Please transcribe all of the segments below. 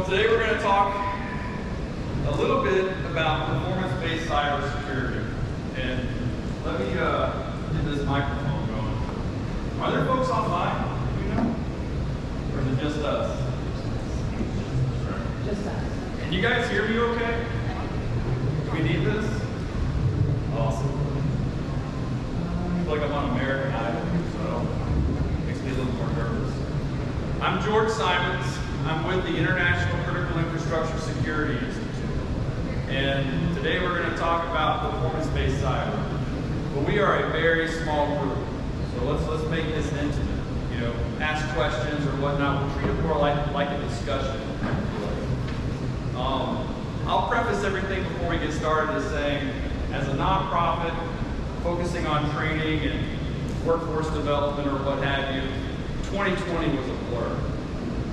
today we're going to talk a little bit about performance-based cybersecurity. And let me get this microphone going. Are there folks online? Do you know? Or is it just us? Just us. Can you guys hear me okay? Do we need this? Awesome. I feel like I'm on American Idol, so it makes me a little more nervous. I'm George Simmonds. I'm with the International Critical Infrastructure Security Institute. And today we're going to talk about performance-based cyber. But we are a very small group. So let's make this intimate. You know, ask questions or whatnot. We'll treat it more like a discussion. I'll preface everything before we get started as saying, as a nonprofit focusing on training and workforce development or what have you, 2020 was a blur.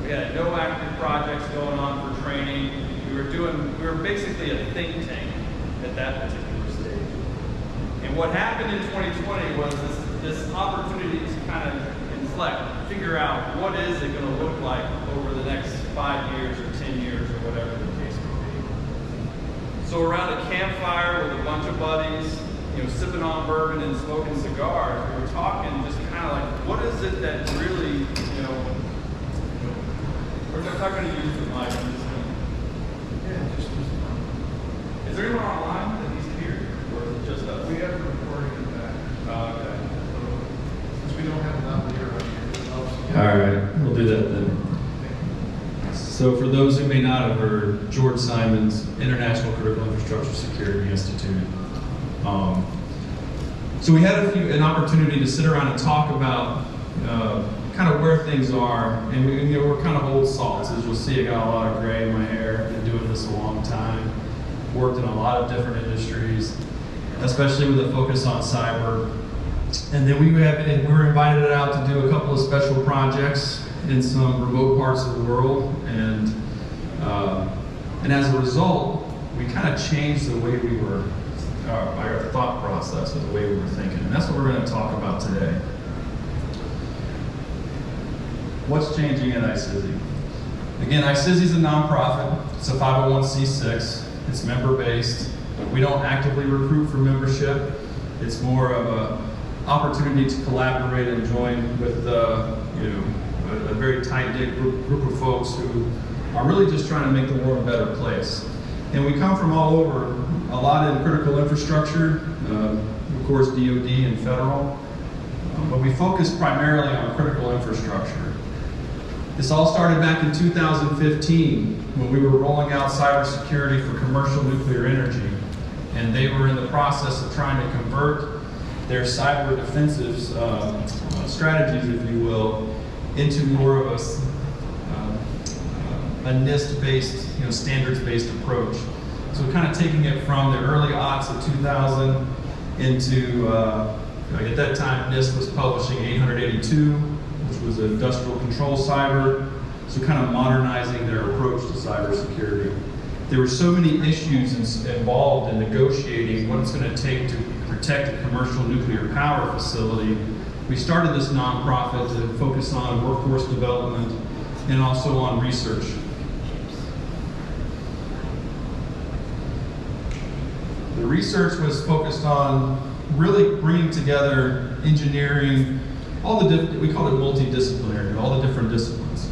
We had no active projects going on for training. We were basically a think tank at that particular stage. And what happened in 2020 was this opportunity to kind of inflect, figure out what is it going to look like over the next 5 years or 10 years or whatever the case may be. So around a campfire with a bunch of buddies, you know, sipping on bourbon and smoking cigars, we were talking just kind of like, what is it that really, you know, we're not going to use the mic. I'm just going to, yeah, just use the mic. Is there anyone online that needs to hear, or is it just us? We have a recording in the back. Okay. Since we don't have enough here right here, it helps. All right, we'll do that then. So for those who may not have heard, George Simmonds, International Critical Infrastructure Security Institute. So we had an opportunity to sit around and talk about kind of where things are, and we're kind of old salts. As you'll see, I got a lot of gray in my hair. Been doing this a long time. Worked in a lot of different industries, especially with a focus on cyber. And then we were invited out to do a couple of special projects in some remote parts of the world, and as a result, we kind of changed the way we were, our thought process, or the way we were thinking, and that's what we're going to talk about today. What's changing at ICISI? Again, ICISI is a nonprofit. It's a 501c6. It's member-based. We don't actively recruit for membership. It's more of an opportunity to collaborate and join with a very tight-knit group of folks who are really just trying to make the world a better place. And we come from all over, a lot in critical infrastructure, of course DOD and federal, but we focus primarily on critical infrastructure. This all started back in 2015 when we were rolling out cybersecurity for commercial nuclear energy, and they were in the process of trying to convert their cyber defensive strategies, if you will, into more of a NIST-based, standards-based approach. So kind of taking it from the early aughts of 2000 into, at that time, NIST was publishing 882, which was industrial control cyber, so kind of modernizing their approach to cybersecurity. There were so many issues involved in negotiating what it's going to take to protect a commercial nuclear power facility. We started this nonprofit to focus on workforce development and also on research. The research was focused on really bringing together engineering, we call it multidisciplinary, all the different disciplines.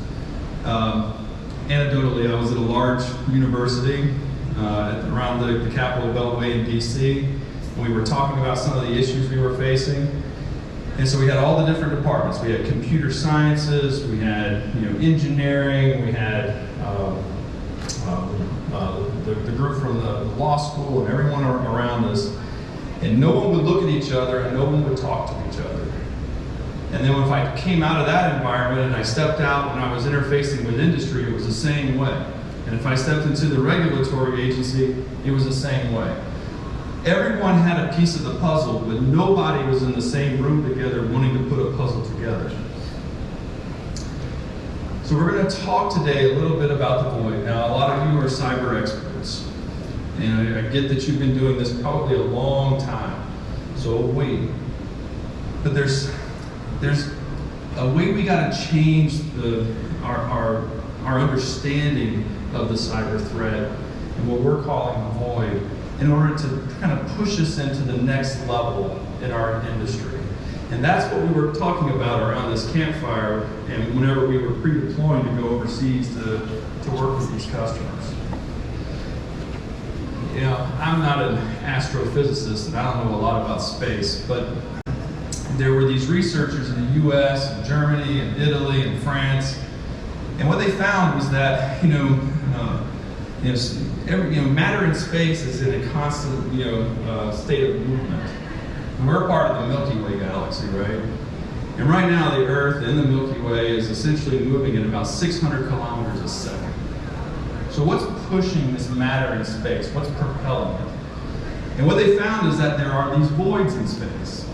Anecdotally, I was at a large university around the Capitol Beltway in DC, and we were talking about some of the issues we were facing. And so we had all the different departments. We had computer sciences, we had engineering, we had the group from the law school and everyone around us. And no one would look at each other and no one would talk to each other. And then if I came out of that environment and I stepped out when I was interfacing with industry, it was the same way. And if I stepped into the regulatory agency, it was the same way. Everyone had a piece of the puzzle, but nobody was in the same room together wanting to put a puzzle together. So we're going to talk today a little bit about the void. Now, a lot of you are cyber experts, and I get that you've been doing this probably a long time. So wait, but there's a way we got to change our our understanding of the cyber threat and what we're calling the void in order to kind of push us into the next level in our industry. And that's what we were talking about around this campfire and whenever we were pre-deploying to go overseas to work with these customers. You know, I'm not an astrophysicist and I don't know a lot about space, but there were these researchers in the US and Germany and Italy and France, and what they found was that, matter in space is in a constant, state of movement. And we're part of the Milky Way galaxy, right? And right now, the Earth in the Milky Way is essentially moving at about 600 kilometers a second. So what's pushing this matter in space? What's propelling it? And what they found is that there are these voids in space.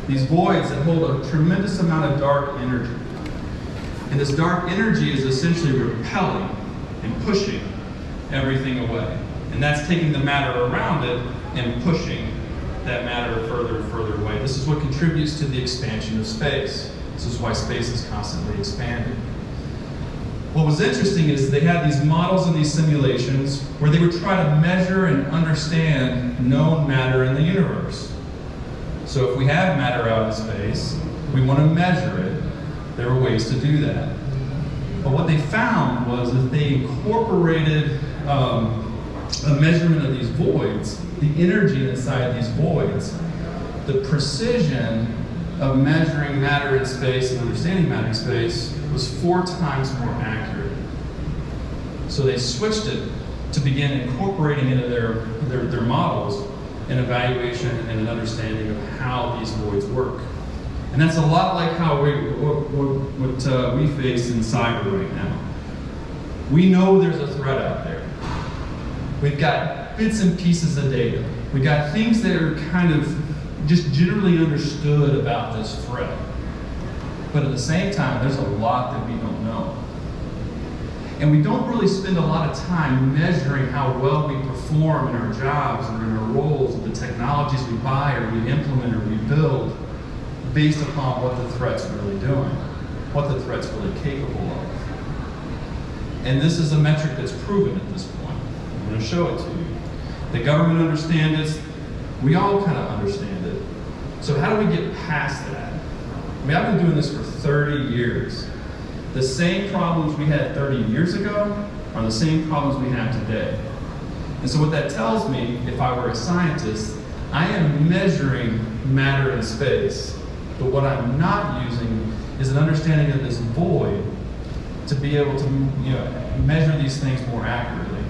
These voids that hold a tremendous amount of dark energy. And this dark energy is essentially repelling and pushing everything away. And that's taking the matter around it and pushing that matter further and further away. This is what contributes to the expansion of space. This is why space is constantly expanding. What was interesting is they had these models and these simulations where they would try to measure and understand known matter in the universe. So if we have matter out in space, we want to measure it. There were ways to do that. But what they found was that they incorporated a measurement of these voids, the energy inside these voids, the precision of measuring matter in space and understanding matter in space was 4 times more accurate. So they switched it to begin incorporating into their models an evaluation and an understanding of how these voids work. And that's a lot like how what we face in cyber right now. We know there's a threat out there. We've got bits and pieces of data. We've got things that are kind of just generally understood about this threat. But at the same time, there's a lot that we don't know. And we don't really spend a lot of time measuring how well we perform in our jobs or in our roles, the technologies we buy or we implement or we build, based upon what the threat's really doing, what the threat's really capable of. And this is a metric that's proven at this point. I'm going to show it to you. The government understands it. We all kind of understand it. So how do we get past that? I mean, I've been doing this for 30 years. The same problems we had 30 years ago are the same problems we have today. And so what that tells me, if I were a scientist, I am measuring matter in space, but what I'm not using is an understanding of this void to be able to measure these things more accurately.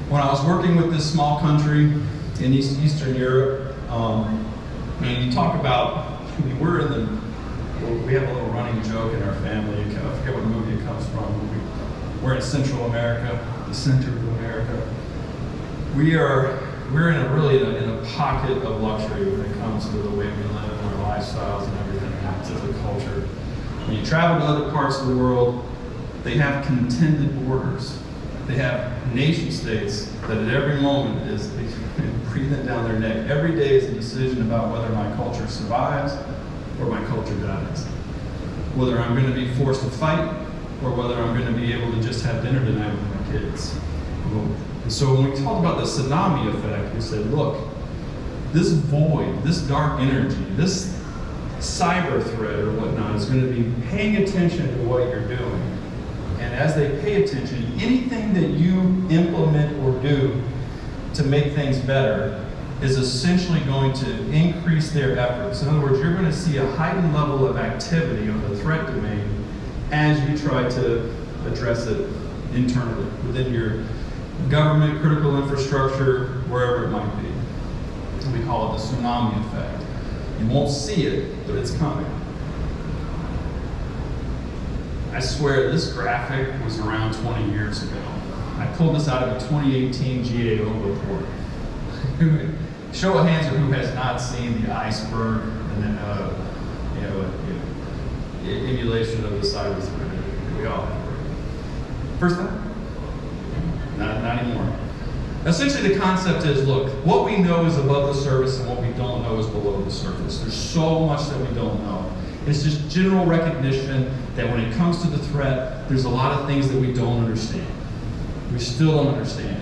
When I was working with this small country in Eastern Europe, and you talk about, we have a little running joke in our family. I forget what movie it comes from. We're in Central America, the center of America. We're in a pocket of luxury when it comes to the way we live and our lifestyles and everything, to the culture. When you travel to other parts of the world, they have contended borders. They have nation states that at every moment is breathing down their neck. Every day is a decision about whether my culture survives or my culture dies. Whether I'm going to be forced to fight or whether I'm going to be able to just have dinner tonight with my kids. And so when we talked about the tsunami effect, we said, look, this void, this dark energy, this cyber threat or whatnot is going to be paying attention to what you're doing. And as they pay attention, anything that you implement or do to make things better is essentially going to increase their efforts. In other words, you're going to see a heightened level of activity on the threat domain as you try to address it internally within your government, critical infrastructure, wherever it might be. We call it the tsunami effect. You won't see it, but it's coming. I swear this graphic was around 20 years ago. I pulled this out of a 2018 GAO report. Show of hands of who has not seen the iceberg and then emulation of the cyber threat. We all have. First time? Not anymore. Essentially the concept is, look, what we know is above the surface and what we don't know is below the surface. There's so much that we don't know. It's just general recognition that when it comes to the threat, there's a lot of things that we don't understand. We still don't understand.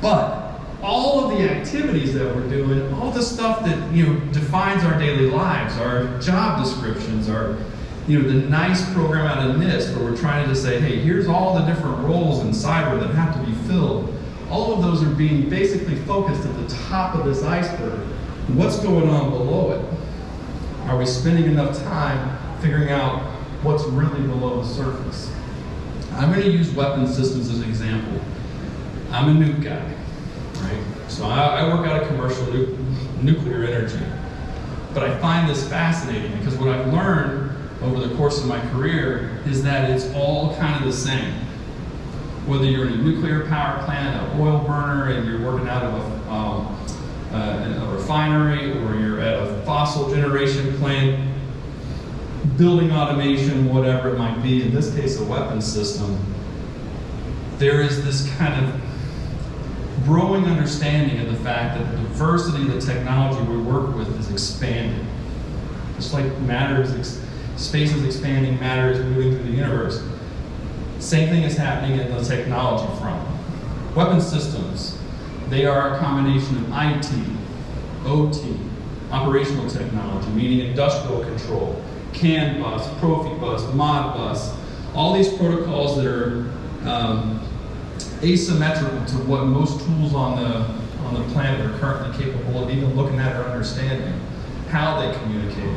But all of the activities that we're doing, all the stuff that defines our daily lives, our job descriptions, our the nice program out of NIST where we're trying to say, hey, here's all the different roles in cyber that have to be filled. All of those are being basically focused at the top of this iceberg. What's going on below it? Are we spending enough time figuring out what's really below the surface? I'm going to use weapons systems as an example. I'm a nuke guy, right? So I work out of commercial nuclear energy. But I find this fascinating because what I've learned over the course of my career is that it's all kind of the same. Whether you're in a nuclear power plant, an oil burner, and you're working out of a refinery, or you're at a fossil generation plant, building automation, whatever it might be, in this case a weapons system, there is this kind of growing understanding of the fact that the diversity of the technology we work with is expanding. Just like space is expanding, matter is moving through the universe. Same thing is happening in the technology front. Weapon systems, they are a combination of IT, OT, operational technology, meaning industrial control, CAN bus, Profibus, Modbus, all these protocols that are asymmetrical to what most tools on the planet are currently capable of even looking at or understanding, how they communicate.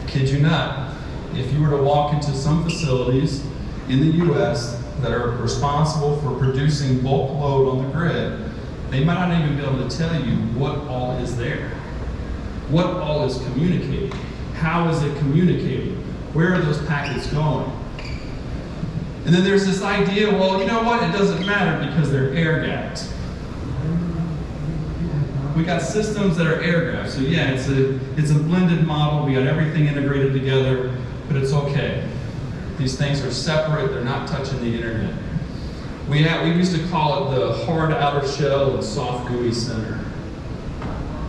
Kid you not, if you were to walk into some facilities in the US that are responsible for producing bulk load on the grid, they might not even be able to tell you what all is there, what all is communicating, how is it communicating, where are those packets going. And then there's this idea, well, you know what, it doesn't matter because they're air-gapped. We got systems that are air-gapped, so yeah, it's a blended model, we got everything integrated together, but it's okay. These things are separate, they're not touching the internet. We used to call it the hard outer shell and soft GUI center.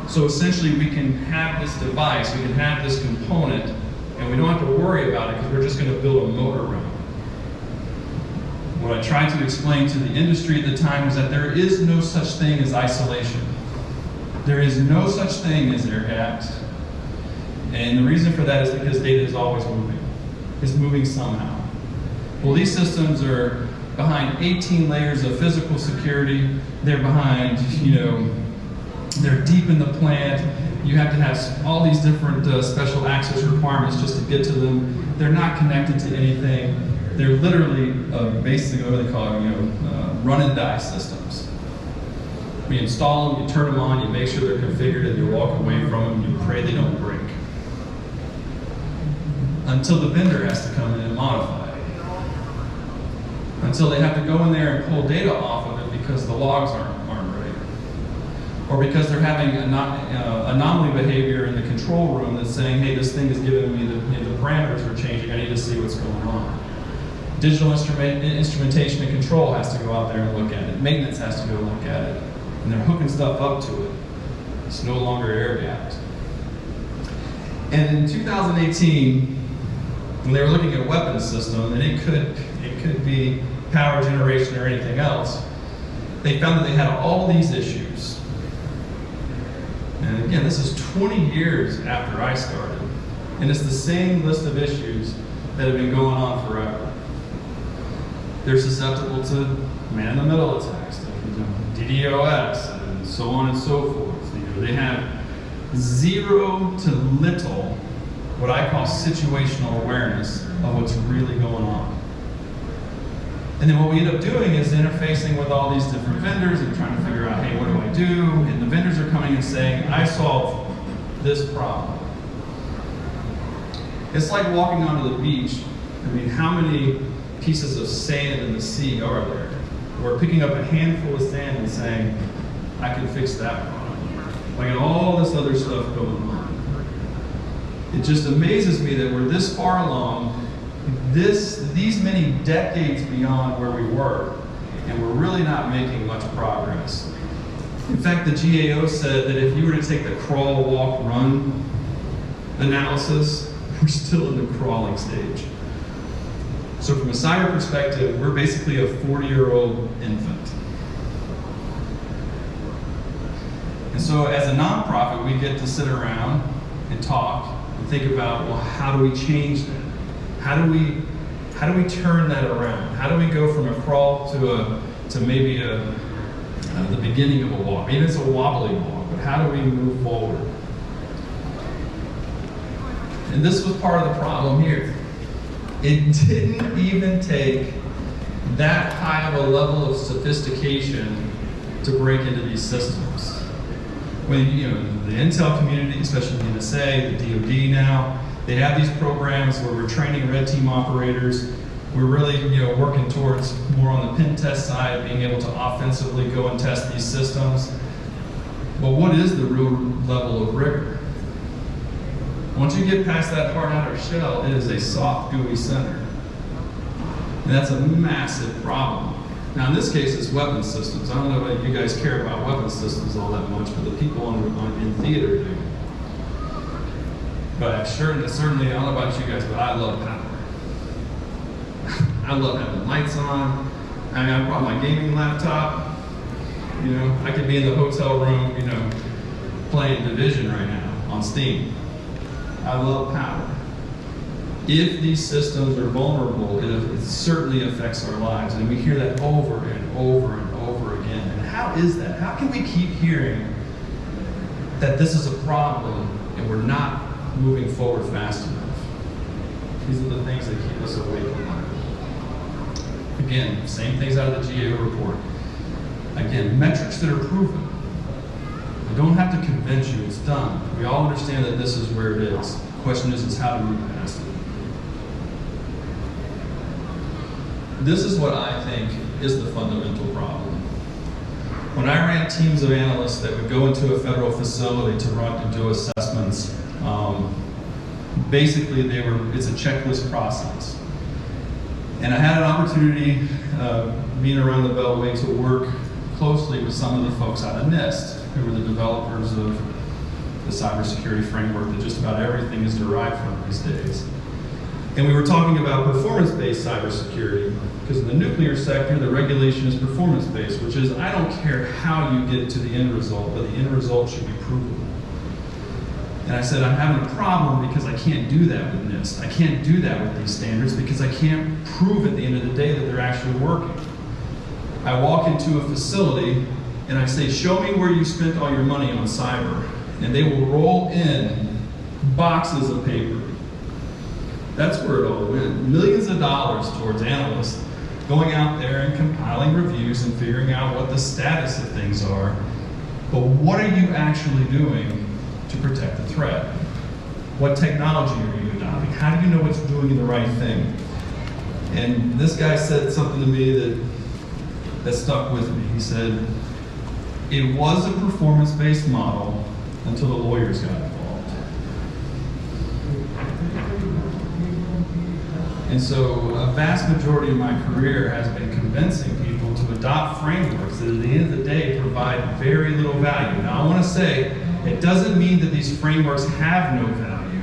So essentially we can have this device, we can have this component, and we don't have to worry about it because we're just going to build a motor around it. What I tried to explain to the industry at the time was that there is no such thing as isolation. There is no such thing as air-gapped. And the reason for that is because data is always moving. It's moving somehow. Well, these systems are behind 18 layers of physical security. They're behind, they're deep in the plant. You have to have all these different special access requirements just to get to them. They're not connected to anything. They're literally basically what they call run and die systems. We install them, you turn them on, you make sure they're configured, and you walk away from them, you pray they don't break. Until the vendor has to come in and modify it. Until they have to go in there and pull data off of it because the logs aren't right. Or because they're having anomaly behavior in the control room that's saying, hey, this thing is giving me the parameters are changing, I need to see what's going on. Digital instrumentation and control has to go out there and look at it. Maintenance has to go look at it. And they're hooking stuff up to it. It's no longer air-gapped. And in 2018, when they were looking at a weapons system, and it could be power generation or anything else, they found that they had all these issues. And again, this is 20 years after I started. And it's the same list of issues that have been going on forever. They're susceptible to man-in-the-middle attacks, DDoS, and so on and so forth. They have zero to little, what I call situational awareness of what's really going on. And then what we end up doing is interfacing with all these different vendors and trying to figure out, hey, what do I do? And the vendors are coming and saying, I solved this problem. It's like walking onto the beach. I mean, how many pieces of sand in the sea are there? We're picking up a handful of sand and saying, I can fix that problem. Like all this other stuff going on. It just amazes me that we're this far along, these many decades beyond where we were, and we're really not making much progress. In fact, the GAO said that if you were to take the crawl, walk, run analysis We're still in the crawling stage. So from a cyber perspective, we're basically a 40-year-old infant. And so as a nonprofit, we get to sit around and talk and think about, well, how do we change that? How do we turn that around? How do we go from a crawl to maybe the beginning of a walk? Maybe it's a wobbly walk, but how do we move forward? And this was part of the problem here. It didn't even take that high of a level of sophistication to break into these systems. When the Intel community, especially the NSA, the DoD now, they have these programs where we're training red team operators. We're really working towards more on the pen test side, being able to offensively go and test these systems. But what is the real level of rigor? Once you get past that hard outer shell, it is a soft, gooey center. And that's a massive problem. Now in this case, it's weapons systems. I don't know if you guys care about weapons systems all that much, but the people in theater do. But certainly, I don't know about you guys, but I love power. I love having lights on. I mean, I brought my gaming laptop. I could be in the hotel room, playing Division right now on Steam. I love power. If these systems are vulnerable, it certainly affects our lives, and we hear that over and over and over again. And how is that? How can we keep hearing that this is a problem and we're not moving forward fast enough? These are the things that keep us awake at night. Again, same things out of the GAO report. Again, metrics that are proven. I don't have to convince you, it's done. We all understand that this is where it is. The question is how to move past it. This is what I think is the fundamental problem. When I ran teams of analysts that would go into a federal facility to do assessments, basically it's a checklist process. And I had an opportunity, being around the Beltway, to work closely with some of the folks out of NIST, who were the developers of the cybersecurity framework that just about everything is derived from these days. And we were talking about performance-based cybersecurity, because in the nuclear sector, the regulation is performance-based, which is, I don't care how you get to the end result, but the end result should be provable. And I said, I'm having a problem because I can't do that with NIST. I can't do that with these standards because I can't prove at the end of the day that they're actually working. I walk into a facility and I say, show me where you spent all your money on cyber. And they will roll in boxes of paper. That's where it all went. Millions of dollars towards analysts going out there and compiling reviews and figuring out what the status of things are. But what are you actually doing to protect the threat? What technology are you adopting? How do you know it's doing the right thing? And this guy said something to me that stuck with me. He said, it was a performance-based model until the lawyers got involved. And so a vast majority of my career has been convincing people to adopt frameworks that at the end of the day provide very little value. Now I want to say, it doesn't mean that these frameworks have no value.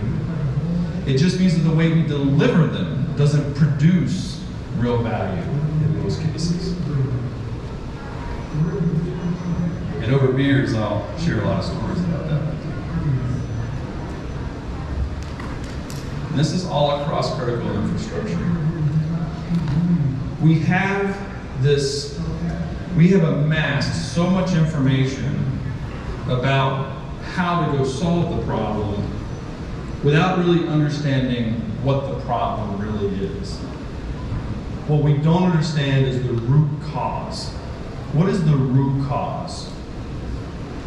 It just means that the way we deliver them doesn't produce real value in most cases. And over beers, I'll share a lot of stories about that with you. And this is all across critical infrastructure. We have amassed so much information about how to go solve the problem without really understanding what the problem really is. What we don't understand is the root cause. What is the root cause?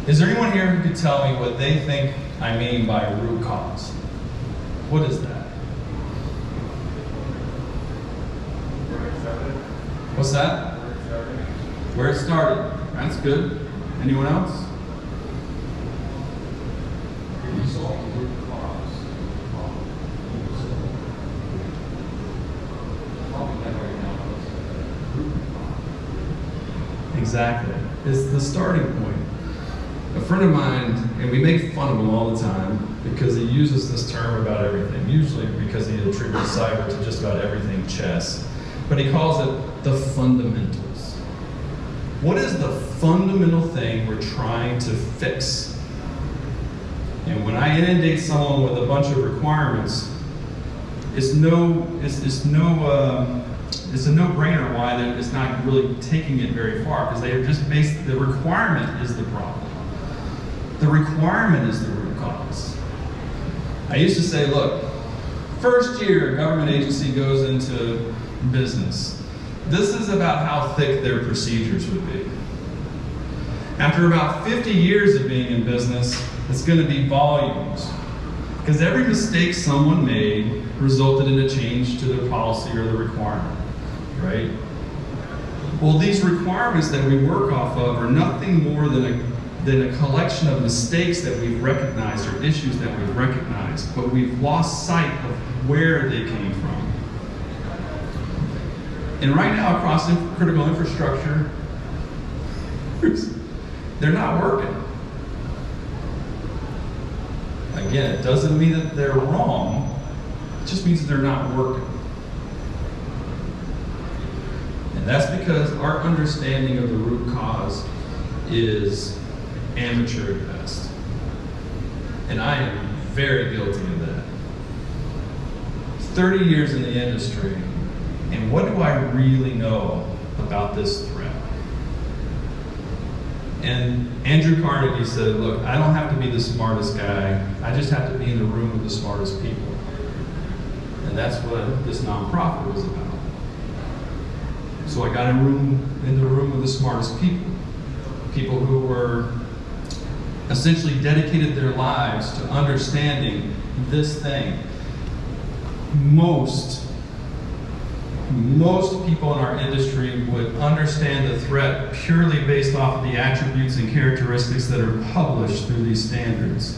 Is there anyone here who could tell me what they think I mean by root cause? What is that? What's that? Where it started. That's good. Anyone else? Exactly. It's the starting point. A friend of mine, and we make fun of him all the time, because he uses this term about everything, usually because he attributes cyber to just about everything chess. But he calls it the fundamentals. What is the fundamental thing we're trying to fix? And when I inundate someone with a bunch of requirements, it's a no-brainer why it's not really taking it very far, because they are just the requirement is the problem. The requirement is the root cause. I used to say, look, first year a government agency goes into business. This is about how thick their procedures would be. After about 50 years of being in business, it's going to be volumes. Because every mistake someone made resulted in a change to their policy or the requirement, right? Well, these requirements that we work off of are nothing more than a collection of mistakes that we've recognized or issues that we've recognized, but we've lost sight of where they came from. And right now, across critical infrastructure, they're not working. Again, it doesn't mean that they're wrong, it just means that they're not working. And that's because our understanding of the root cause is amateur at best. And I am very guilty of that. 30 years in the industry, and what do I really know about this threat? And Andrew Carnegie said, look, I don't have to be the smartest guy, I just have to be in the room with the smartest people. And that's what this nonprofit was about. So I got in the room with the smartest people. People who were essentially dedicated their lives to understanding this thing. Most people in our industry would understand the threat purely based off of the attributes and characteristics that are published through these standards.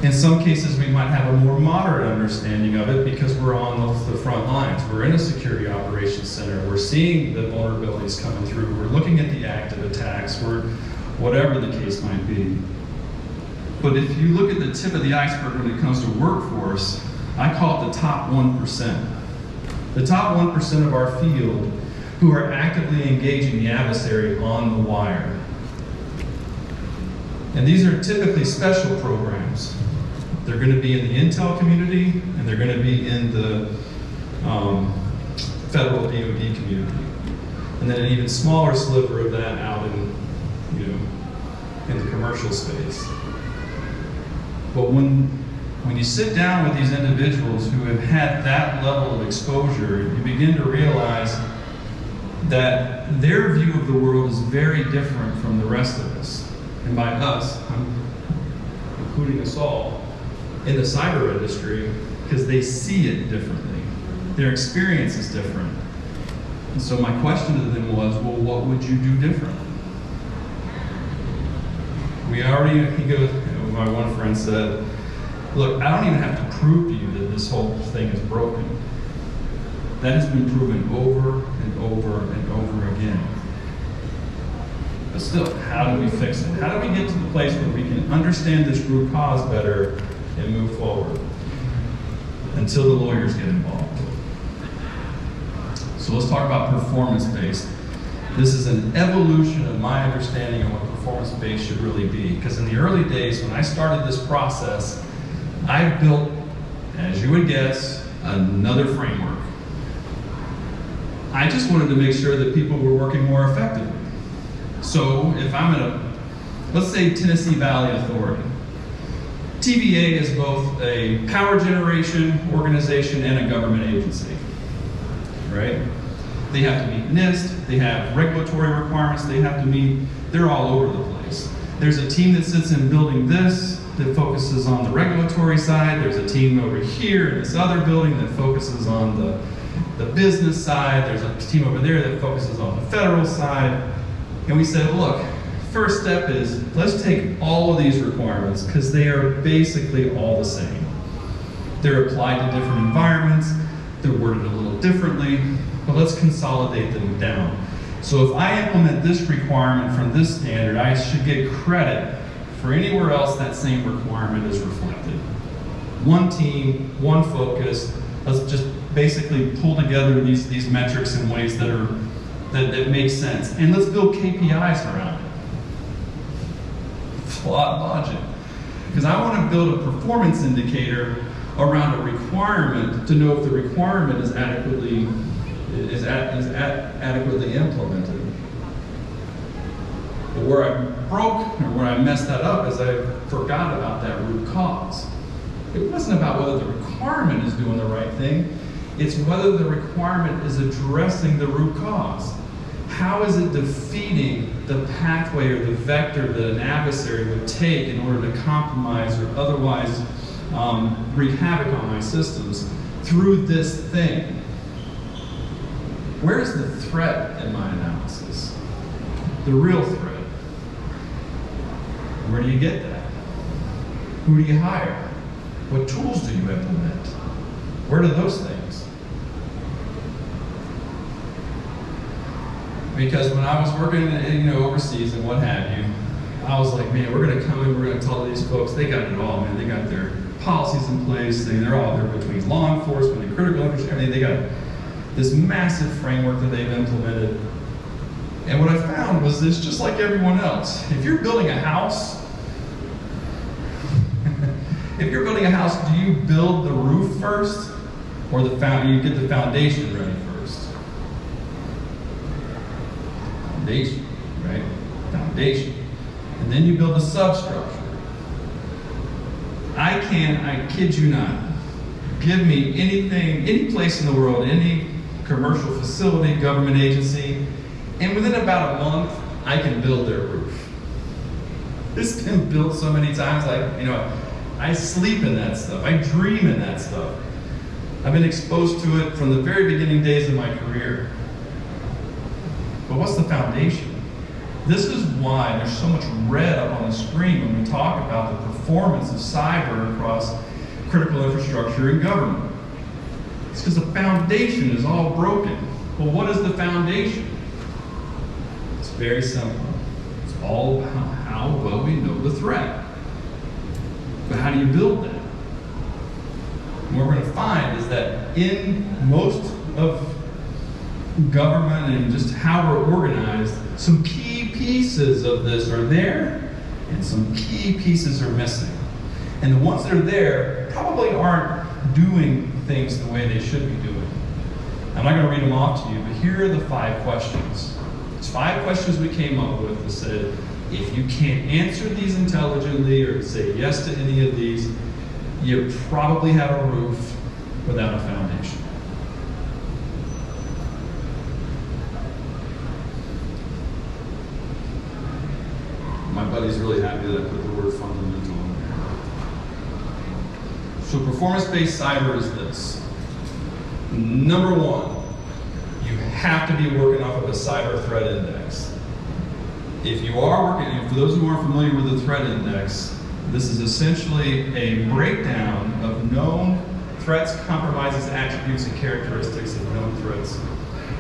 In some cases, we might have a more moderate understanding of it because we're on the front lines. We're in a security operations center. We're seeing the vulnerabilities coming through. We're looking at the active attacks. We're whatever the case might be. But if you look at the tip of the iceberg when it comes to workforce, I call it the top 1%. The top 1% of our field who are actively engaging the adversary on the wire. And these are typically special programs. They're going to be in the intel community, and they're going to be in the federal DoD community. And then an even smaller sliver of that out in the commercial space. But when you sit down with these individuals who have had that level of exposure, you begin to realize that their view of the world is very different from the rest of us. And by us, I'm including us all, in the cyber industry, because they see it differently. Their experience is different. And so my question to them was, well, what would you do differently? My one friend said, look, I don't even have to prove to you that this whole thing is broken. That has been proven over and over and over again. But still, how do we fix it? How do we get to the place where we can understand this root cause better and move forward until the lawyers get involved? So let's talk about performance-based. This is an evolution of my understanding of what performance-based should really be. Because in the early days, when I started this process, I built, as you would guess, another framework. I just wanted to make sure that people were working more effectively. So if I'm let's say Tennessee Valley Authority. TVA is both a power generation organization and a government agency, right? They have to meet NIST, they have regulatory requirements they have to meet, they're all over the place. There's a team that sits in building this that focuses on the regulatory side. There's a team over here in this other building that focuses on the business side. There's a team over there that focuses on the federal side. And we said, look, first step is let's take all of these requirements because they are basically all the same. They're applied to different environments. They're worded a little differently, but let's consolidate them down. So if I implement this requirement from this standard, I should get credit for anywhere else that same requirement is reflected. One team, one focus. Let's just basically pull together these metrics in ways that make sense. And let's build KPIs around it. Flawed logic. Because I want to build a performance indicator around a requirement to know if the requirement is adequately implemented. But where I broke, or where I messed that up, is I forgot about that root cause. It wasn't about whether the requirement is doing the right thing, it's whether the requirement is addressing the root cause. How is it defeating the pathway or the vector that an adversary would take in order to compromise or otherwise wreak havoc on my systems through this thing? Where's the threat in my analysis? The real threat. Where do you get that? Who do you hire? What tools do you implement? Where do those things? Because when I was working, overseas and what have you, I was like, man, we're going to come in, we're going to tell these folks, they got it all, man. They got their policies in place, they're all there between law enforcement and critical infrastructure. They got this massive framework that they've implemented. And what I found was this, just like everyone else, if you're building a house, do you build the roof first, or you get the foundation ready first? Foundation, right? Foundation. And then you build the substructure. I kid you not, give me anything, any place in the world, any commercial facility, government agency, and within about a month, I can build their roof. It's been built so many times, I sleep in that stuff. I dream in that stuff. I've been exposed to it from the very beginning days of my career. But what's the foundation? This is why there's so much red up on the screen when we talk about the performance of cyber across critical infrastructure and government. It's because the foundation is all broken. Well, what is the foundation? It's very simple. It's all about how well we know the threat. But how do you build that? And what we're going to find is that in most of government and just how we're organized, some key pieces of this are there, and some key pieces are missing. And the ones that are there probably aren't doing things the way they should be doing. I'm not going to read them off to you, but here are the 5 questions. It's 5 questions we came up with that said, if you can't answer these intelligently or say yes to any of these, you probably have a roof without a foundation. My buddy's really happy that I put the word fundamental in there. So performance-based cyber is this. Number 1, you have to be working off of a cyber threat index. If you are working, for those who aren't familiar with the threat index, this is essentially a breakdown of known threats, compromises, attributes, and characteristics of known threats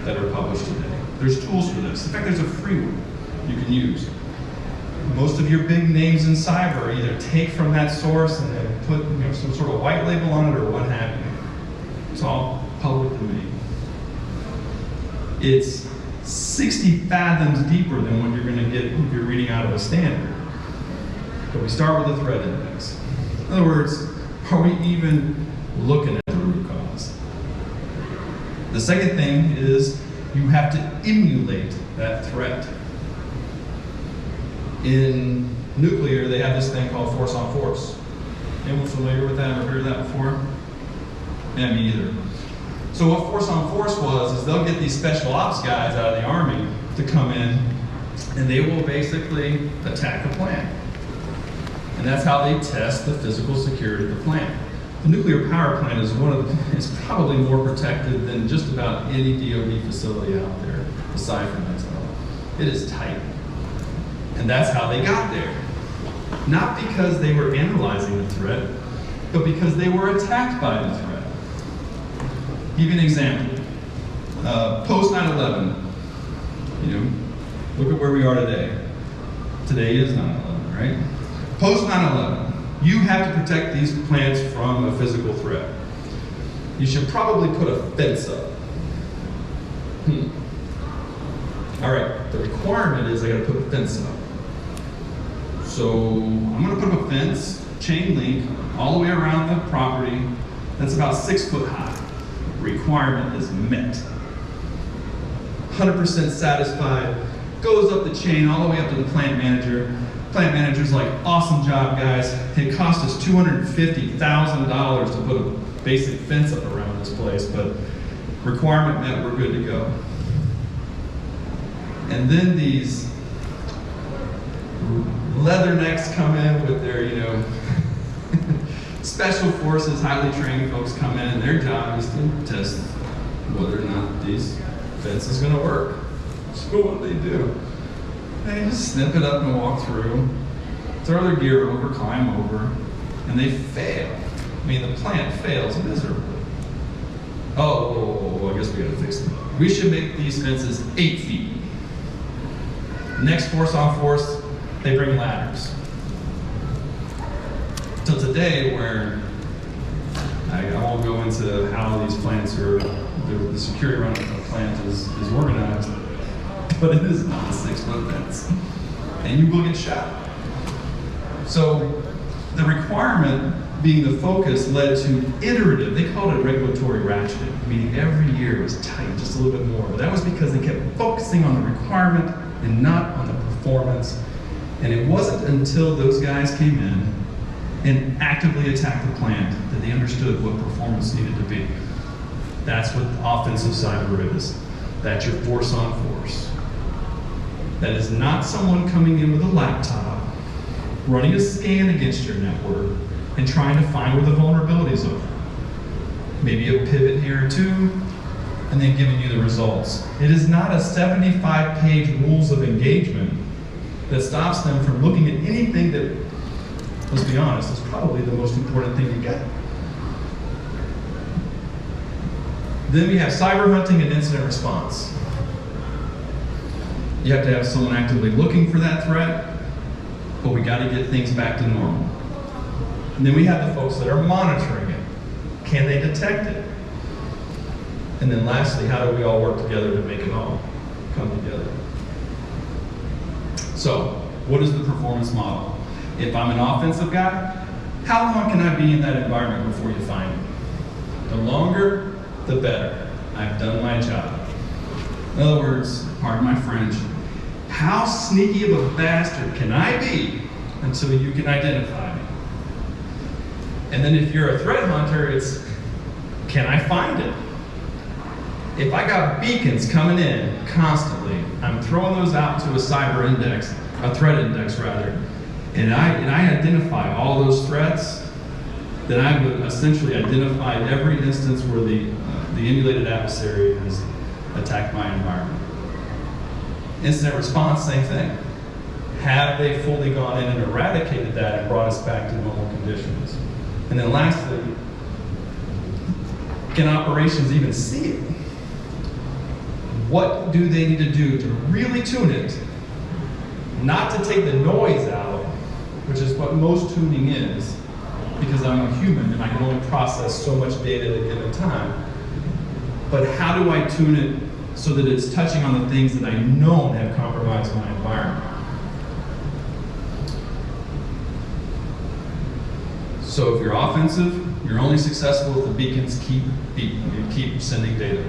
that are published today. There's tools for this. In fact, there's a free one you can use. Most of your big names in cyber either take from that source and then put some sort of white label on it or what have you. It's all public domain. It's 60 fathoms deeper than what you're going to get if you're reading out of a standard. But we start with the threat index. In other words, are we even looking at the root cause? The second thing is you have to emulate that threat. In nuclear, they have this thing called force on force. Anyone familiar with that? Ever heard of that before? Yeah, me either. So what force on force was is they'll get these special ops guys out of the Army to come in, and they will basically attack a plant. And that's how they test the physical security of the plant. The nuclear power plant is it's probably more protected than just about any DoD facility out there, aside from that stuff. It is tight. And that's how they got there. Not because they were analyzing the threat, but because they were attacked by the threat. Give you an example. Post 9/11, look at where we are today. Today is 9/11, right? Post 9/11, you have to protect these plants from a physical threat. You should probably put a fence up. All right, the requirement is I gotta put a fence up. So I'm gonna put up a fence, chain link, all the way around the property. That's about 6 foot high. Requirement is met. 100% satisfied, goes up the chain all the way up to the plant manager. Plant manager's like, awesome job, guys. It cost us $250,000 to put a basic fence up around this place, but requirement met, we're good to go. And then these leathernecks come in with their, special forces, highly trained folks come in, and their job is to test whether or not these fence is gonna work. So what do? They just snip it up and walk through, throw their gear over, climb over, and they fail. I mean, the plant fails miserably. Oh, I guess we gotta fix it. We should make these fences 8 feet. Next force on force, they bring ladders. Till today, where I won't go into how these plants are, the security around a plant is organized, but it is not a 6 foot fence. And you will get shot. So the requirement being the focus led to iterative, they called it regulatory ratcheting, meaning every year was tight just a little bit more. But that was because they kept focusing on the requirement and not on the performance. And it wasn't until those guys came in and actively attacked the plant that they understood what performance needed to be. That's what offensive cyber is. That's your force on force. That is not someone coming in with a laptop, running a scan against your network, and trying to find where the vulnerabilities are. Maybe a pivot here or two, and then giving you the results. It is not a 75-page rules of engagement that stops them from looking at anything that, let's be honest, is probably the most important thing you get. Then we have cyber hunting and incident response. You have to have someone actively looking for that threat, but we got to get things back to normal. And then we have the folks that are monitoring it. Can they detect it? And then lastly, how do we all work together to make it all come together? So, what is the performance model? If I'm an offensive guy, how long can I be in that environment before you find me? The longer, the better. I've done my job. In other words, pardon my French, how sneaky of a bastard can I be until you can identify me? And then if you're a threat hunter, it's, can I find it? If I got beacons coming in constantly, I'm throwing those out to a cyber index, a threat index rather, and I identify all those threats, then I've essentially identified every instance where the emulated adversary has attacked my environment. Incident response, same thing. Have they fully gone in and eradicated that and brought us back to normal conditions? And then lastly, can operations even see it? What do they need to do to really tune it? Not to take the noise out, which is what most tuning is, because I'm a human and I can only process so much data at a given time. But how do I tune it so that it's touching on the things that I know have compromised my environment? So if you're offensive, you're only successful if the beacons keep beeping, you keep sending data.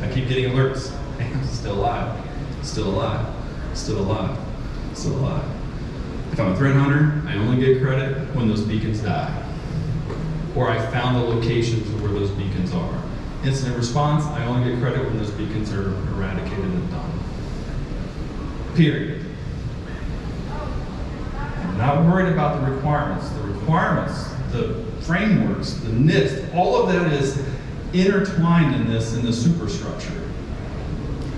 I keep getting alerts. I'm still alive, still alive, still alive, still alive. If I'm a threat hunter, I only get credit when those beacons die. Or I found the locations of where those beacons are. Incident response, I only get credit when those beacons are eradicated and done. Period. I'm not worried about the requirements. The requirements, the frameworks, the NIST, all of that is intertwined in this, in the superstructure.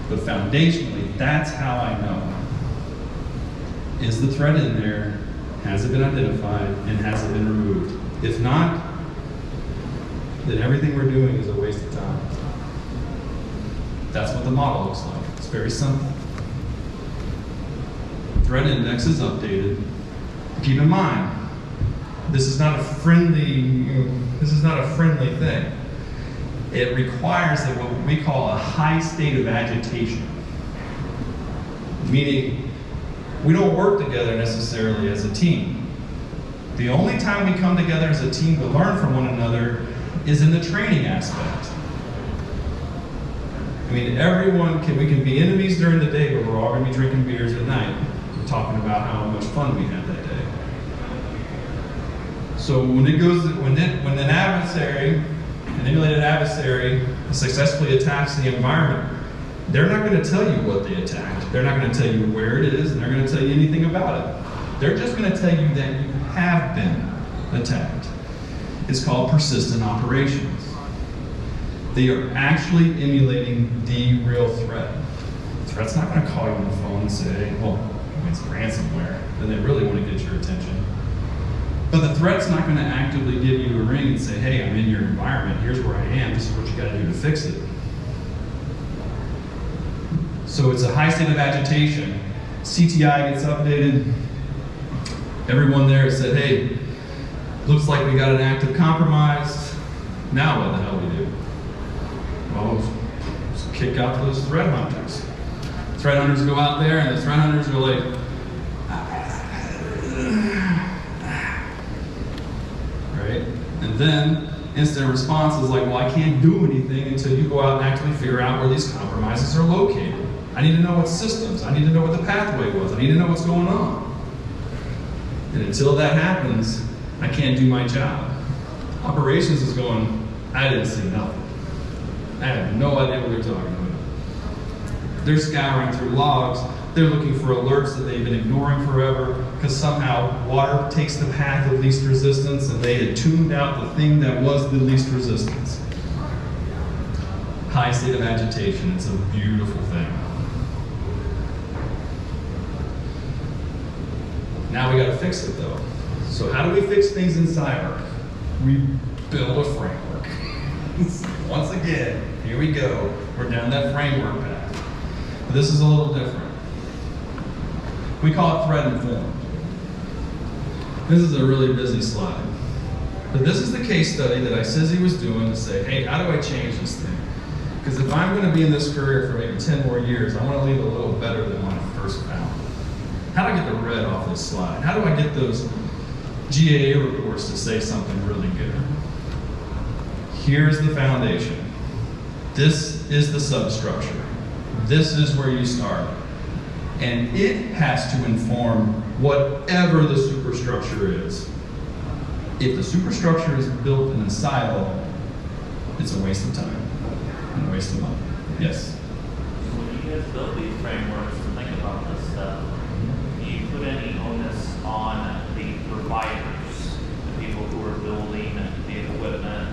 But foundationally, that's how I know. Is the threat in there? Has it been identified? And has it been removed? If not, then everything we're doing is a waste of time. That's what the model looks like. It's very simple. Threat index is updated. Keep in mind, this is not a friendly thing. It requires that what we call a high state of agitation. Meaning, we don't work together necessarily as a team. The only time we come together as a team to learn from one another is in the training aspect. I mean, we can be enemies during the day, but we're all going to be drinking beers at night, talking about how much fun we had that day. So when an emulated adversary successfully attacks the environment, they're not going to tell you what they attacked. They're not going to tell you where it is, and they're going to tell you anything about it. They're just going to tell you that you have been attacked. It's called persistent operations. They are actually emulating the real threat. The threat's not going to call you on the phone and say, well, it's ransomware. Then they really want to get your attention. But the threat's not going to actively give you a ring and say, hey, I'm in your environment. Here's where I am. This is what you got to do to fix it. So it's a high state of agitation. CTI gets updated. Everyone there said, hey, looks like we got an active compromise. Now what the hell do we do? Well, just kick out those threat hunters. Threat hunters go out there, and the threat hunters are like, right? And then instant response is like, well, I can't do anything until you go out and actually figure out where these compromises are located. I need to know what systems. I need to know what the pathway was. I need to know what's going on. And until that happens, I can't do my job. Operations is going, I didn't see nothing. I have no idea what they're talking about. They're scouring through logs. They're looking for alerts that they've been ignoring forever because somehow water takes the path of least resistance and they had tuned out the thing that was the least resistance. High state of agitation. It's a beautiful thing. Now we got to fix it though. So how do we fix things in cyber? We build a framework. Once again, here we go. We're down that framework path. But this is a little different. We call it threat informed. This is a really busy slide. But this is the case study that ICISI was doing to say, hey, how do I change this thing? Because if I'm going to be in this career for maybe 10 more years, I want to leave it a little better than when I first found it. How do I get the red off this slide? How do I get those GAA reports to say something really good? Here's the foundation. This is the substructure. This is where you start. And it has to inform whatever the superstructure is. If the superstructure is built in a silo, it's a waste of time and a waste of money. Yes? When you guys build these frameworks and think about this stuff, do you put any onus on the providers, the people who are building the equipment,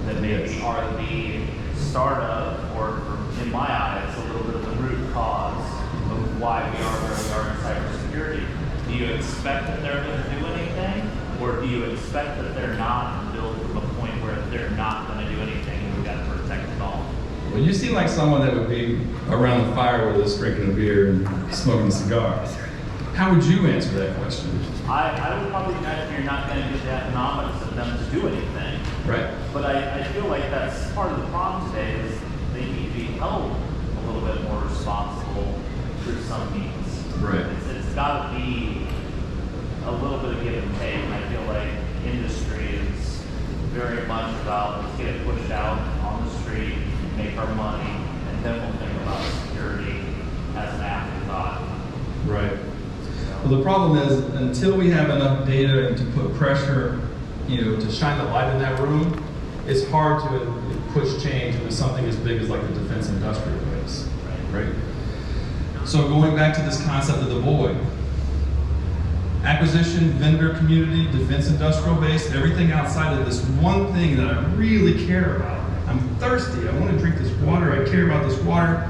that maybe are the startup, or in my eyes, a little bit of the root cause of why we are where we are in cybersecurity? Do you expect that they're going to do anything, or do you expect that they're not and build from a point where they're not going to do anything and we've got to protect it all? Well, you seem like someone that would be around the fire with us drinking a beer and smoking a cigar. How would you answer that question? I would probably imagine you're not going to get the economics of them to do anything. Right. But I feel like that's part of the problem today is they need to be held a little bit more responsible through some means. Right. It's got to be a little bit of give and take. I feel like industry is very much about let's get it pushed out on the street, make our money, and then we'll think about security as an afterthought. Right. Well, the problem is until we have enough data and to put pressure, to shine the light in that room, it's hard to push change into something as big as like the defense industrial base, right? So going back to this concept of the void, acquisition, vendor community, defense industrial base, everything outside of this one thing that I really care about. I'm thirsty, I want to drink this water, I care about this water.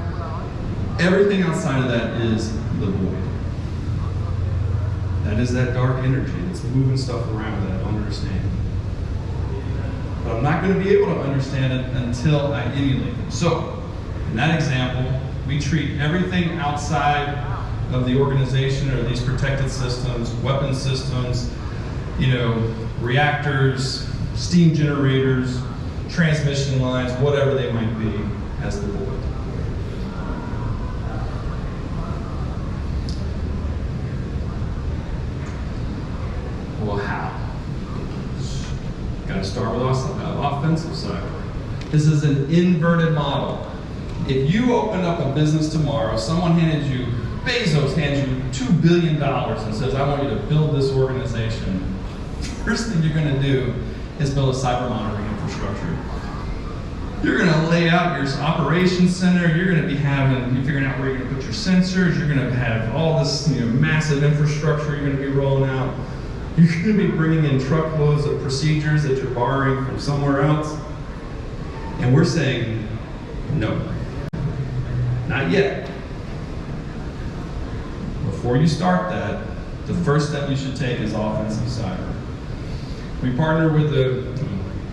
Everything outside of that is the void. That is that dark energy that's moving stuff around that I don't understand. But I'm not going to be able to understand it until I emulate it. So, in that example, we treat everything outside of the organization are these protected systems, weapon systems, reactors, steam generators, transmission lines, whatever they might be, as the void. Well, how? Got to start with offensive cyber. This is an inverted model. If you open up a business tomorrow, Bezos hands you $2 billion and says, I want you to build this organization. First thing you're going to do is build a cyber monitoring infrastructure. You're going to lay out your operations center. You're going to be figuring out where you're going to put your sensors. You're going to have all this massive infrastructure you're going to be rolling out. You're going to be bringing in truckloads of procedures that you're borrowing from somewhere else. And we're saying, no, not yet. Before you start that, the first step you should take is offensive cyber. We partner with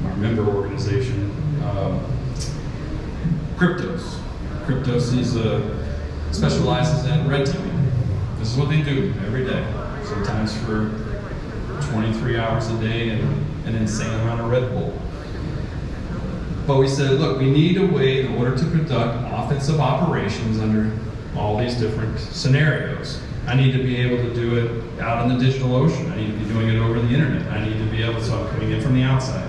our member organization, Cryptos. Cryptos specializes in red teaming. This is what they do every day, sometimes for 23 hours a day and an insane amount of Red Bull. But we said, look, we need a way in order to conduct offensive operations under all these different scenarios. I need to be able to do it out in the digital ocean. I need to be doing it over the internet. I need to be able to, so I'm coming in from the outside.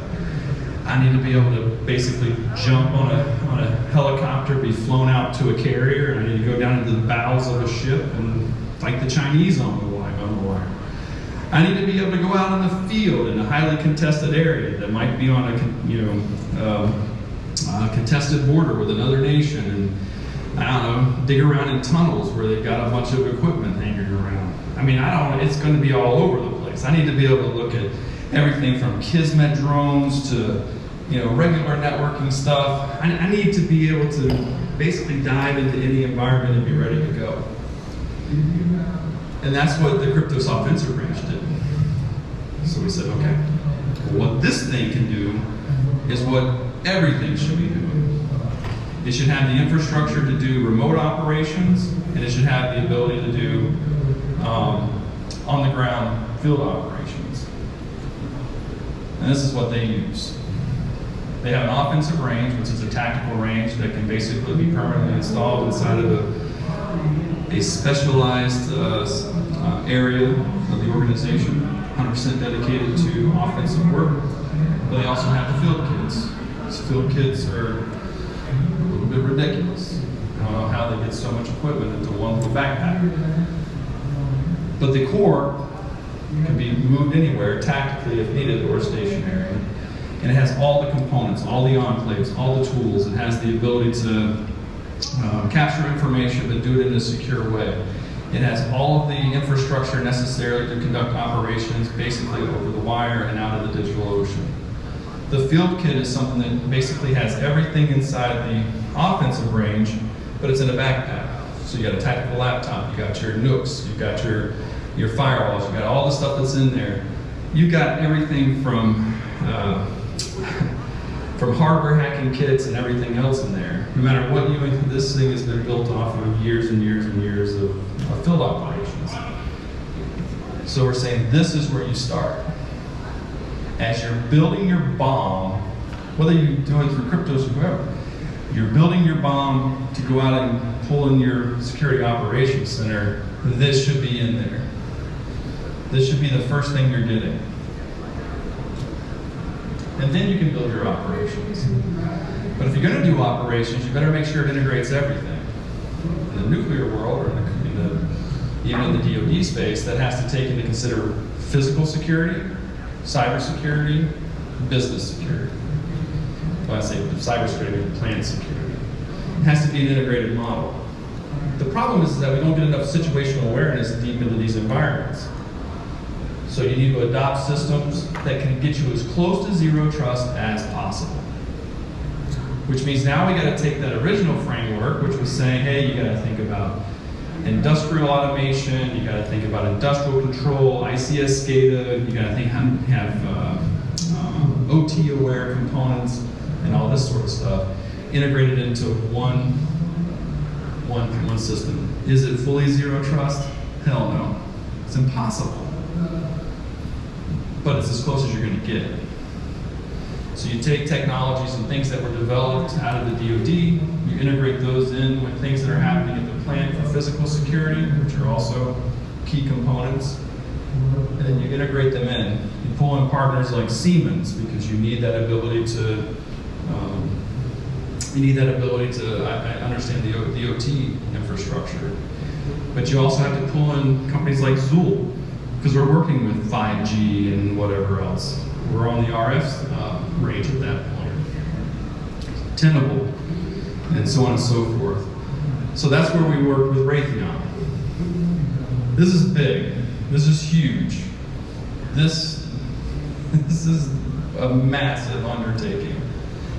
I need to be able to basically jump on a helicopter, be flown out to a carrier, and I need to go down into the bowels of a ship and fight the Chinese on the wire. I need to be able to go out in the field in a highly contested area that might be on a contested border with another nation, and I don't know, dig around in tunnels where they've got a bunch of equipment hanging around. It's going to be all over the place. I need to be able to look at everything from Kismet drones to regular networking stuff. I need to be able to basically dive into any environment and be ready to go. And that's what the Cryptos offensive range did. So we said, okay, what this thing can do is what everything should be doing. It should have the infrastructure to do remote operations, and it should have the ability to do on-the-ground field operations. And this is what they use. They have an offensive range, which is a tactical range that can basically be permanently installed inside of a specialized area of the organization, 100% dedicated to offensive work. But they also have the field kits. These field kits are a little bit ridiculous. I don't know how they get so much equipment into one little backpack. But the core can be moved anywhere, tactically if needed, or stationary. And it has all the components, all the enclaves, all the tools. It has the ability to capture information, but do it in a secure way. It has all of the infrastructure necessary to conduct operations basically over the wire and out of the digital ocean. The field kit is something that basically has everything inside the offensive range, but it's in a backpack. So you got a tactical laptop, you got your nukes, you got your firewalls, you got all the stuff that's in there. You got everything from hardware hacking kits and everything else in there. No matter what this thing has been built off of years and years and years of field operations. So we're saying this is where you start. As you're building your bomb, whether you do it through Cryptos or whoever, you're building your bomb to go out and pull in your security operations center, this should be in there. This should be the first thing you're getting. And then you can build your operations. But if you're going to do operations, you better make sure it integrates everything. In the nuclear world, or even in the DoD space, that has to take into consider physical security, cyber security, business security. When I say cyber security, I mean plant security. It has to be an integrated model. The problem is that we don't get enough situational awareness deep into these environments. So you need to adopt systems that can get you as close to zero trust as possible. Which means now we got to take that original framework, which was saying, hey, you got to think about industrial automation, you got to think about industrial control, ICISI SCADA, you got to have OT-aware components and all this sort of stuff integrated into one one system. Is it fully zero trust? Hell no. It's impossible. But it's as close as you're going to get. So you take technologies and things that were developed out of the DoD, you integrate those in with things that are happening at the plant for physical security, which are also key components, and then you integrate them in. You pull in partners like Simmonds because you need that ability to understand the DOT infrastructure. But you also have to pull in companies like Zool, because we're working with 5G and whatever else. We're on the RF range at that point. Tenable, and so on and so forth. So that's where we work with Raytheon. This is big. This is huge. This is a massive undertaking.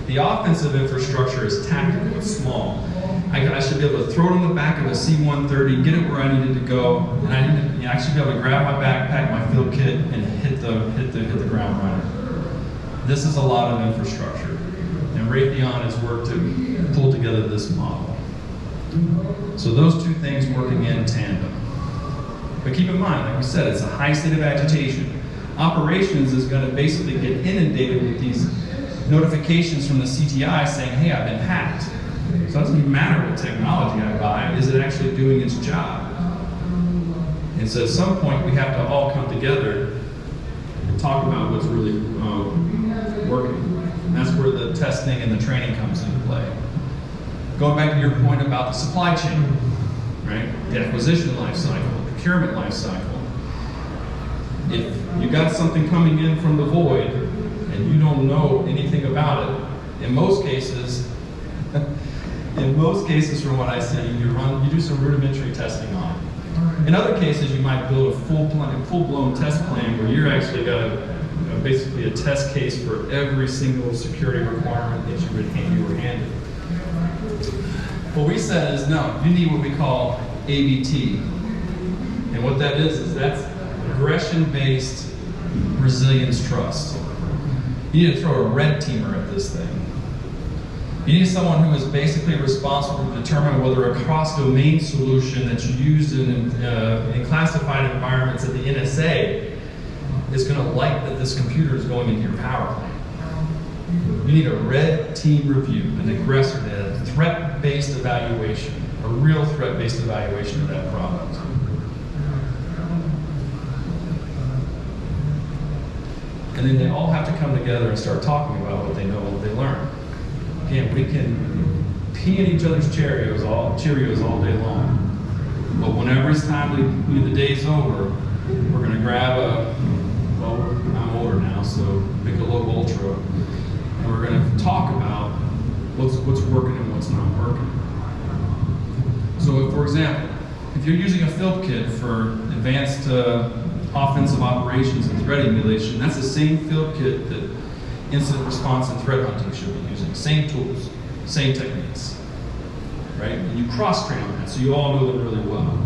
The offensive infrastructure is tactical, it's small. I should be able to throw it on the back of a C-130, get it where I needed to go, and I need to actually be able to grab my backpack, my field kit, and hit the ground running. This is a lot of infrastructure, and Raytheon has worked to pull together this model. So those two things working in tandem. But keep in mind, like we said, it's a high state of agitation. Operations is going to basically get inundated with these notifications from the CTI saying, hey, I've been hacked. So it doesn't even matter what technology I buy, is it actually doing its job? And so at some point we have to all come together and talk about what's really working. And that's where the testing and the training comes into play. Going back to your point about the supply chain, right? The acquisition life cycle, the procurement life cycle. If you got something coming in from the void and you don't know anything about it, in most cases from what I see, you do some rudimentary testing on it. In other cases, you might build a full-blown test plan where you're actually got basically a test case for every single security requirement that you were handed. What we said is, no, you need what we call ABT. And what that is that's aggression-based resilience trust. You need to throw a red teamer at this thing. You need someone who is basically responsible to determine whether a cross-domain solution that's used in classified environments at the NSA is going to like that this computer is going into your power plant. You need a red team review, an aggressor, a threat-based evaluation, a real threat-based evaluation of that product. And then they all have to come together and start talking about what they know and what they learn. Again, we can pee in each other's Cheerios all day long. But whenever it's time to the day's over, we're going to grab I'm older now, so Michelob Ultra, and we're going to talk about what's working and what's not working. So, for example, if you're using a field kit for advanced offensive operations and threat emulation, that's the same field kit that incident response and threat hunting should be using. Same tools, same techniques, right? And you cross-train on that, so you all know them really well.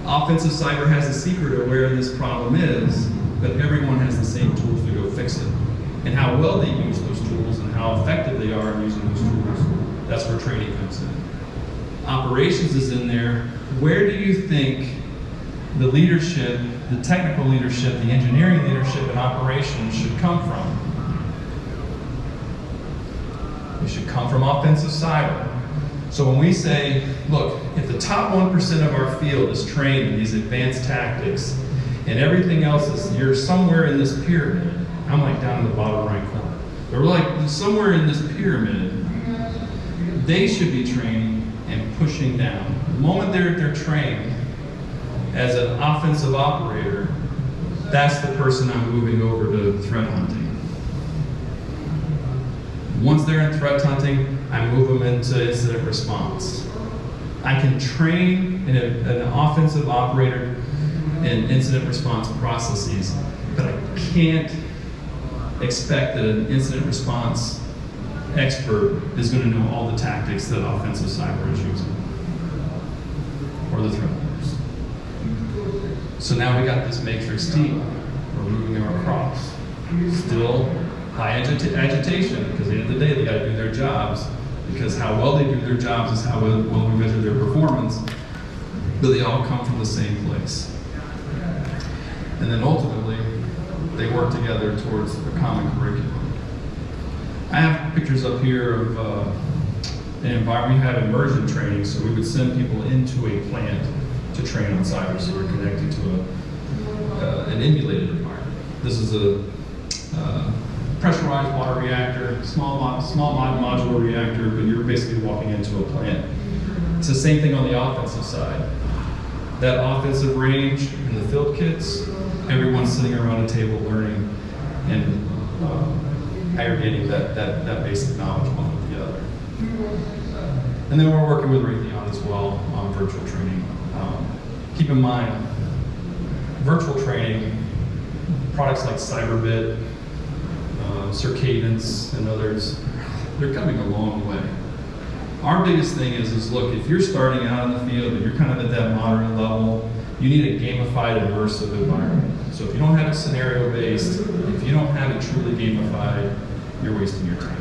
Offensive cyber has a secret of where this problem is, but everyone has the same tools to go fix it. And how well they use those tools and how effective they are in using those tools, that's where training comes in. Operations is in there. Where do you think the leadership, the technical leadership, the engineering leadership in operations should come from? It should come from offensive cyber. So when we say, look, if the top 1% of our field is trained in these advanced tactics and everything else is, you're somewhere in this pyramid, I'm like down in the bottom right corner. They're like somewhere in this pyramid, they should be training and pushing down. The moment they're trained as an offensive operator, that's the person I'm moving over to threat hunting. Once they're in threat hunting, I move them into incident response. I can train an offensive operator in incident response processes, but I can't expect that an incident response expert is going to know all the tactics that offensive cyber is using, or the threat leaders. So now we got this matrix team. We're moving them across. Still high agitation, because at the end of the day, they got to do their jobs. because how well they do their jobs is how well we measure their performance, but they all come from the same place. And then ultimately, they work together towards a common curriculum. I have pictures up here of an environment. We had immersion training, so we would send people into a plant to train on cyber, so we're connected to an emulated environment. This is a pressurized water reactor, small modular reactor, but you're basically walking into a plant. It's the same thing on the offensive side. That offensive range in the field kits, everyone's sitting around a table learning and aggregating that basic knowledge one with the other. And then we're working with Raytheon as well on virtual training. Keep in mind, virtual training, products like Cyberbit, Circadence, and others, they're coming a long way. Our biggest thing is look, if you're starting out in the field and you're kind of at that moderate level, you need a gamified, immersive environment. So if you don't have it scenario-based, if you don't have it truly gamified, you're wasting your time.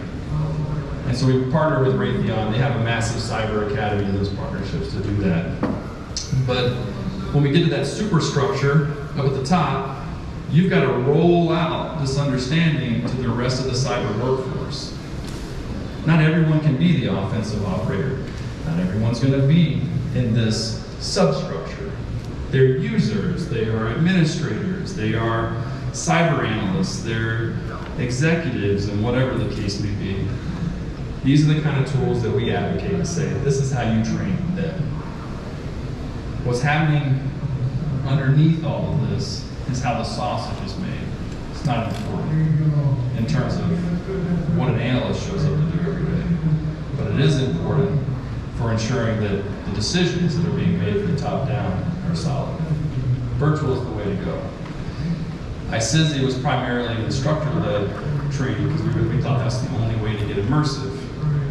And so we partner with Raytheon. They have a massive cyber academy in those partnerships to do that. But when we get to that superstructure up at the top, you've got to roll out this understanding to the rest of the cyber workforce. Not everyone can be the offensive operator. Not everyone's going to be in this substructure. They're users, they are administrators, they are cyber analysts, they're executives, and whatever the case may be. These are the kind of tools that we advocate and say, this is how you train them. What's happening underneath all of this is how the sausage is made. It's not important in terms of what an analyst shows up to do every day. But it is important for ensuring that the decisions that are being made from the top down are solid. Virtual is the way to go. ICISI was primarily instructor-led training because we thought that's the only way to get immersive.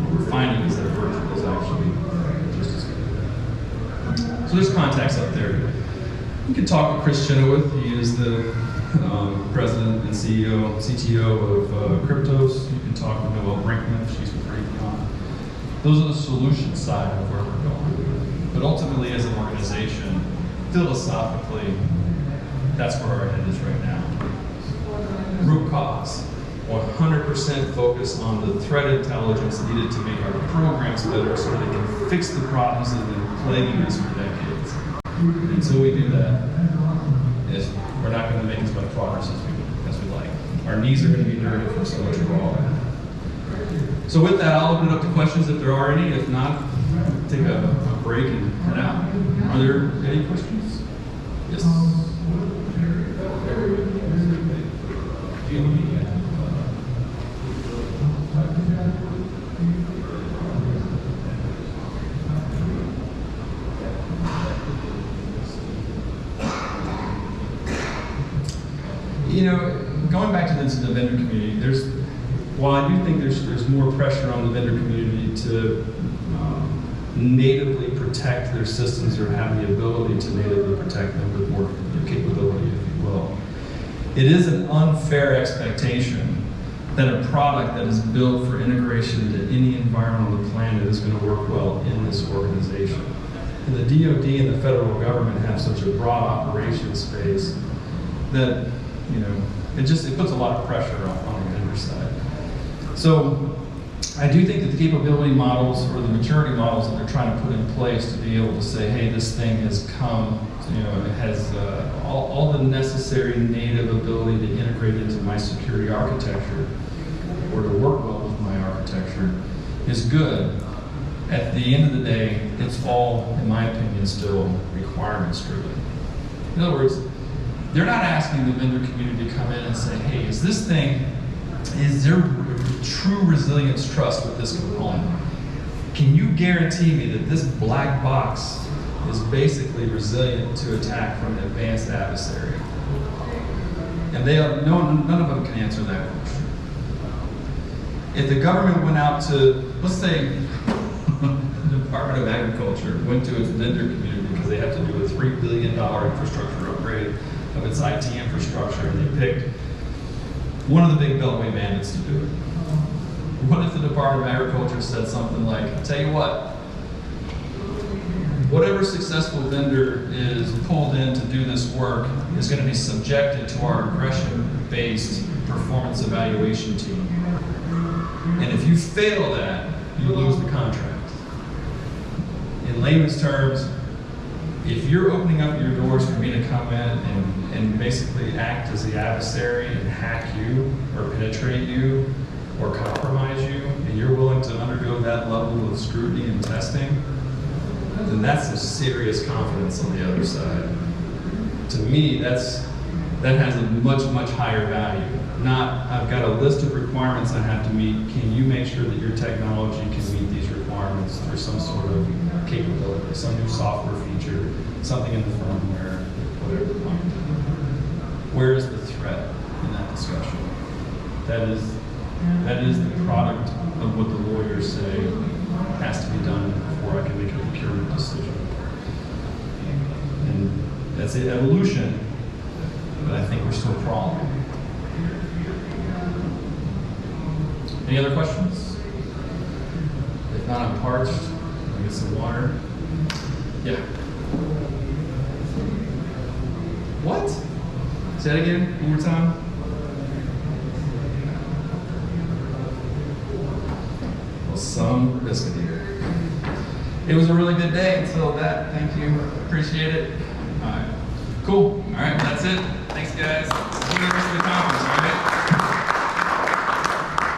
What we're finding is that virtual is actually just as good. So there's contacts up there. You can talk with Chris Chenoweth. He is the president and CEO, CTO of Cryptos. You can talk with Noelle Brinkman. She's with Raytheon. Those are the solution side of where we're going. But ultimately, as an organization, philosophically, that's where our head is right now. Root cause. 100% focus on the threat intelligence needed to make our programs better so they can fix the problems that have been plaguing us for decades. Until we do that, we're not going to make as much progress as we like. Our knees are going to be dirty from so much crawling. So with that, I'll open it up to questions if there are any. If not, take a break and head out. Are there any questions? Yes. You know, going back to the vendor community, while I do think there's more pressure on the vendor community to natively protect their systems or have the ability to natively protect them with more capability, if you will. It is an unfair expectation that a product that is built for integration into any environment on the planet is going to work well in this organization. And the DoD and the federal government have such a broad operations space that, you know, it puts a lot of pressure on the vendor side. So I do think that the capability models or the maturity models that they're trying to put in place to be able to say, hey, this thing has come, you know, it has all the necessary native ability to integrate into my security architecture or to work well with my architecture is good. At the end of the day, it's all, in my opinion, still requirements driven. In other words, they're not asking the vendor community to come in and say, hey, is there true resilience trust with this component? Can you guarantee me that this black box is basically resilient to attack from an advanced adversary? And none of them can answer that question. If the government went out to, let's say, the Department of Agriculture went to its vendor community because they have to do a $3 billion infrastructure upgrade of its IT infrastructure, and they picked one of the big Beltway bandits to do it. What if the Department of Agriculture said something like, "I'll tell you what, whatever successful vendor is pulled in to do this work is going to be subjected to our aggression-based performance evaluation team. And if you fail that, you lose the contract." In layman's terms, if you're opening up your doors for me to come in and basically act as the adversary and hack you or penetrate you or compromise you, and you're willing to undergo that level of scrutiny and testing, then that's some serious confidence on the other side. To me, that has a much, much higher value. Not, I've got a list of requirements I have to meet. Can you make sure that your technology can meet these requirements through some sort of capability, some new software feature, something in the firmware, whatever it might be. Where is the threat in that discussion? That is the product of what the lawyers say has to be done before I can make a procurement decision. And that's the evolution, but I think we're still crawling. Any other questions? If not, I'm parched. I'll get some water. Yeah. What? Say that again, one more time. Well, some risk it here. It was a really good day until that. Thank you. Appreciate it. All right. Cool. All right. That's it. Thanks, guys. See you the rest of the conference. All right.